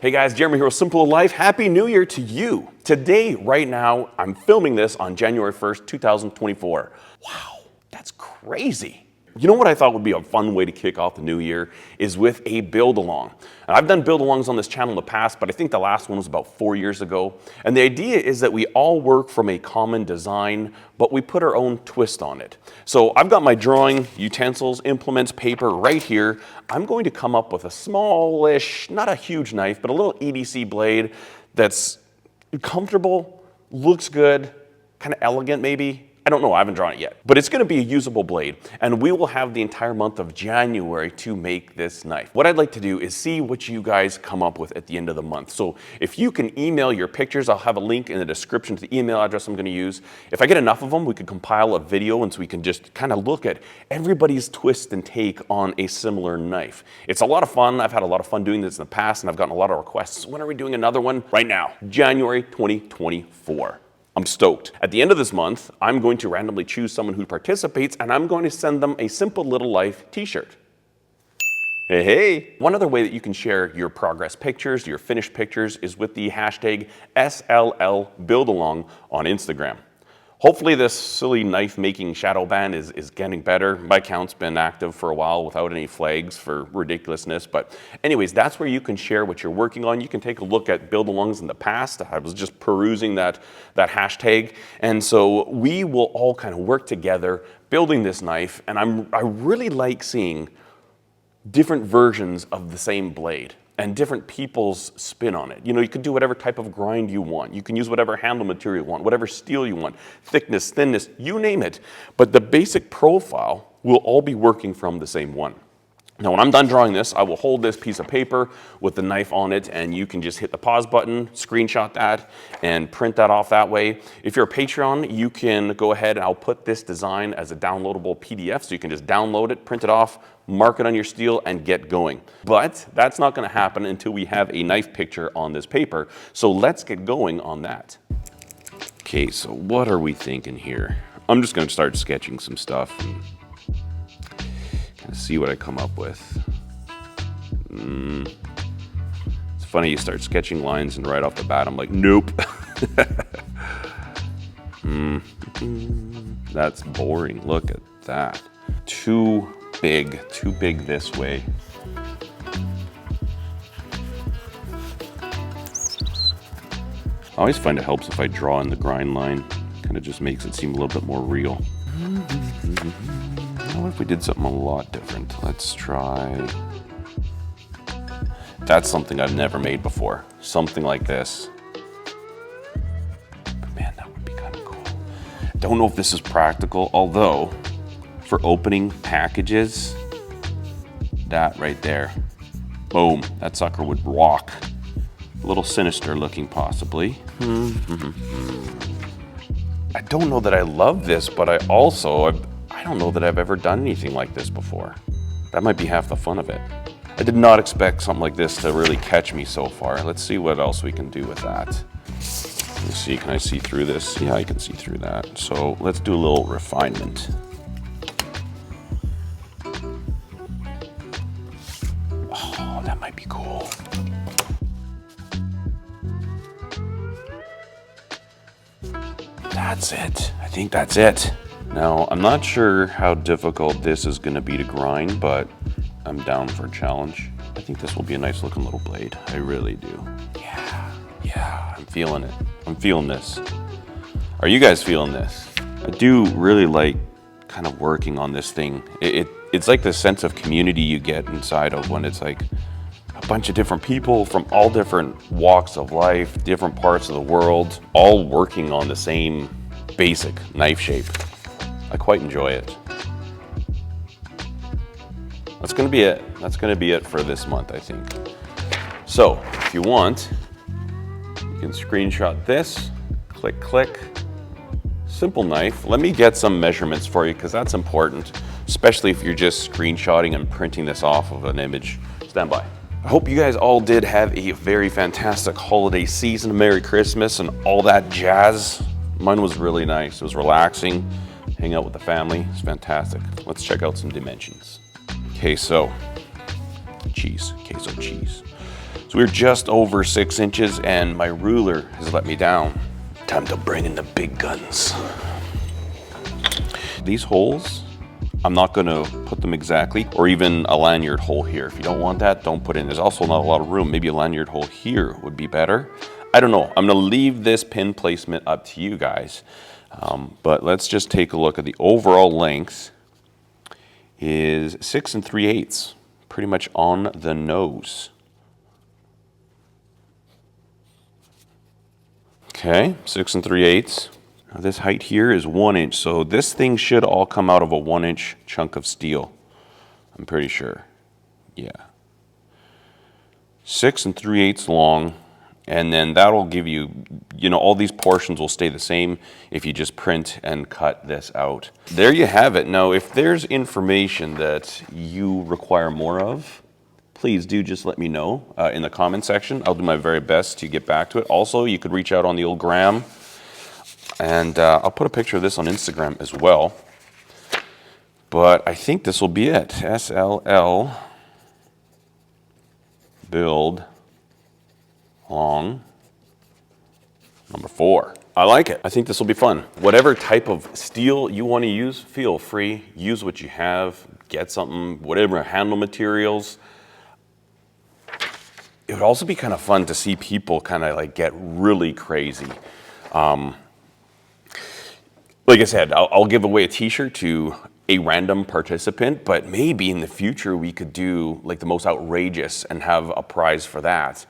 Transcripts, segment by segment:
Hey guys, Jeremy here with Simple Life. Happy New Year to you. Today, right now, I'm filming this on January 1st, 2024. Wow, that's crazy. You know what I thought would be a fun way to kick off the new year is with a build-along. And I've done build-alongs on this channel in the past, but I think the last one was about 4 years ago. And the idea is that we all work from a common design, but we put our own twist on it. So I've got my drawing, utensils, implements, paper right here. I'm going to come up with a smallish, not a huge knife, but a little EDC blade that's comfortable, looks good, kind of elegant maybe. I don't know, I haven't drawn it yet, but it's gonna be a usable blade, and we will have the entire month of January to make this knife. What I'd like to do is see what you guys come up with at the end of the month. So if you can email your pictures, I'll have a link in the description to the email address I'm gonna use. If I get enough of them, we could compile a video, and so we can just kind of look at everybody's twist and take on a similar knife. It's a lot of fun. I've had a lot of fun doing this in the past, and I've gotten a lot of requests. When are we doing another one? Right now, January 2024. I'm stoked. At the end of this month, I'm going to randomly choose someone who participates, and I'm going to send them a Simple Little Life t-shirt. Hey, hey. One other way that you can share your progress pictures, your finished pictures, is with the hashtag sllbuildalong on Instagram. Hopefully this silly knife making shadow ban is getting better. My account's been active for a while without any flags for ridiculousness. But anyways, that's where you can share what you're working on. You can take a look at build-alongs in the past. I was just perusing that hashtag. And so we will all kind of work together building this knife. And I really like seeing different versions of the same blade and different people's spin on it. You know, you could do whatever type of grind you want. You can use whatever handle material you want, whatever steel you want, thickness, thinness, you name it. But the basic profile will all be working from the same one. Now, when I'm done drawing this, I will hold this piece of paper with the knife on it, and you can just hit the pause button, screenshot that, and print that off that way. If you're a Patreon, you can go ahead and I'll put this design as a downloadable PDF, so you can just download it, print it off, mark it on your steel, and get going. But that's not gonna happen until we have a knife picture on this paper, so let's get going on that. Okay, so what are we thinking here? I'm just gonna start sketching some stuff and see what I come up with. It's funny, you start sketching lines and right off the bat I'm like, nope. That's boring. Look at that. Too big this way. I always find it helps if I draw in the grind line. Kind of just makes it seem a little bit more real. What if we did something a lot different? Let's try... That's something I've never made before. Something like this. But man, that would be kind of cool. Don't know if this is practical, although for opening packages, that right there, boom, that sucker would rock. A little sinister looking possibly. I don't know that I love this, but I don't know that I've ever done anything like this before. That might be half the fun of it. I did not expect something like this to really catch me so far. Let's see what else we can do with that. Let me see, can I see through this? Yeah, I can see through that. So let's do a little refinement. Oh, that might be cool. That's it. I think that's it. Now, I'm not sure how difficult this is going to be to grind, but I'm down for a challenge. I think this will be a nice looking little blade. I really do. Yeah, I'm feeling it. I'm feeling this. Are you guys feeling this? I do really like kind of working on this thing. It's like the sense of community you get inside of when it's like a bunch of different people from all different walks of life, different parts of the world, all working on the same basic knife shape. I quite enjoy it. That's gonna be it. That's gonna be it for this month, I think. So, if you want, you can screenshot this, click, click, simple knife. Let me get some measurements for you because that's important, especially if you're just screenshotting and printing this off of an image. Stand by. I hope you guys all did have a very fantastic holiday season. Merry Christmas and all that jazz. Mine was really nice. It was relaxing. Hang out with the family. It's fantastic. Let's check out some dimensions. Queso cheese. So we're just over 6 inches and my ruler has let me down. Time to bring in the big guns. These holes, I'm not gonna put them exactly, or even a lanyard hole here. If you don't want that, don't put in. There's also not a lot of room. Maybe a lanyard hole here would be better. I don't know. I'm gonna leave this pin placement up to you guys. But let's just take a look at the overall length is 6 3/8, pretty much on the nose. Okay, 6 3/8. Now this height here is 1 inch, so this thing should all come out of a 1 inch chunk of steel. I'm pretty sure. Yeah. 6 3/8 long, and then that'll give you, you know, all these portions will stay the same if you just print and cut this out. There you have it. Now, if there's information that you require more of, please do just let me know in the comment section. I'll do my very best to get back to it. Also, you could reach out on the old gram, and I'll put a picture of this on Instagram as well. But I think this will be it. SLL build long number 4. I like it. I think this will be fun. Whatever type of steel you want to use, feel free. Use what you have. Get something, whatever handle materials. It would also be kind of fun to see people kind of like get really crazy. Like I said, I'll give away a t-shirt to a random participant, but maybe in the future we could do like the most outrageous and have a prize for that.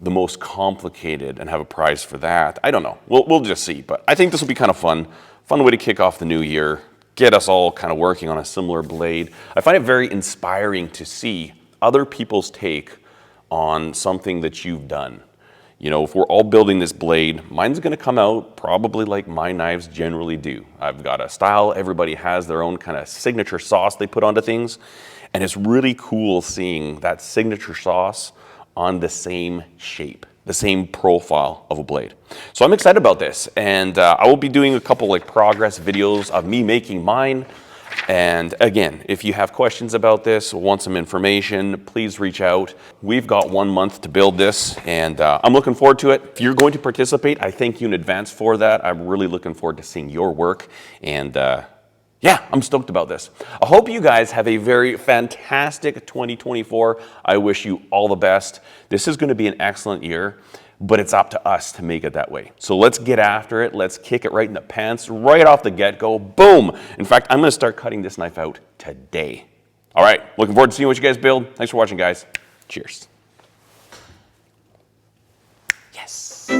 The most complicated and have a prize for that. I don't know. We'll just see. But I think this will be kind of fun. Fun way to kick off the new year. Get us all kind of working on a similar blade. I find it very inspiring to see other people's take on something that you've done. You know, if we're all building this blade, mine's gonna come out probably like my knives generally do. I've got a style, everybody has their own kind of signature sauce they put onto things, and it's really cool seeing that signature sauce on the same shape, the same profile of a blade. So I'm excited about this, and I will be doing a couple like progress videos of me making mine. And again, if you have questions about this, want some information, please reach out. We've got 1 month to build this, and I'm looking forward to it. If you're going to participate, I thank you in advance for that. I'm really looking forward to seeing your work, and yeah, I'm stoked about this. I hope you guys have a very fantastic 2024. I wish you all the best. This is going to be an excellent year, but it's up to us to make it that way. So let's get after it. Let's kick it right in the pants, right off the get-go. Boom! In fact, I'm going to start cutting this knife out today. All right, looking forward to seeing what you guys build. Thanks for watching, guys. Cheers. Yes.